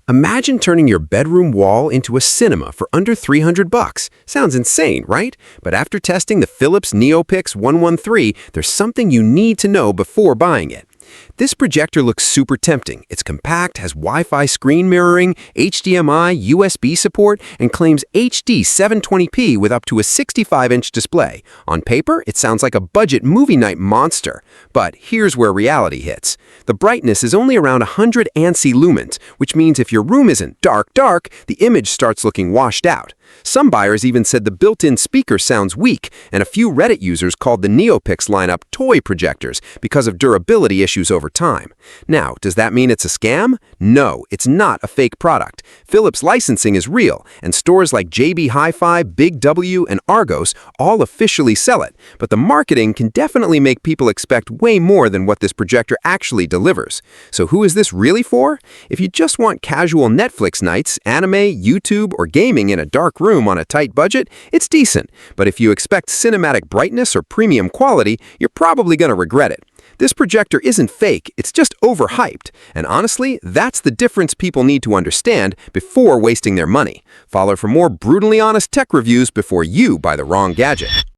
Imagine turning your bedroom wall into a cinema for under 300 bucks. Sounds insane, right? But after testing the Philips NeoPix 113, there's something you need to know before buying it. This projector looks super tempting. It's compact, has Wi-Fi screen mirroring, HDMI, USB support, and claims HD 720p with up to a 65-inch display. On paper, it sounds like a budget movie night monster. But here's where reality hits. The brightness is only around 100 ANSI lumens, which means if your room isn't dark, the image starts looking washed out. Some buyers even said the built-in speaker sounds weak, and a few Reddit users called the NeoPix lineup toy projectors because of durability issues over time. Now, does that mean it's a scam? No, it's not a fake product. Philips licensing is real, and stores like JB Hi-Fi, Big W, and Argos all officially sell it. But the marketing can definitely make people expect way more than what this projector actually delivers. So who is this really for? If you just want casual Netflix nights, anime, YouTube, or gaming in a dark room on a tight budget, it's decent. But if you expect cinematic brightness or premium quality, you're probably going to regret it. This projector isn't fake, it's just overhyped. And honestly, that's the difference people need to understand before wasting their money. Follow for more brutally honest tech reviews before you buy the wrong gadget.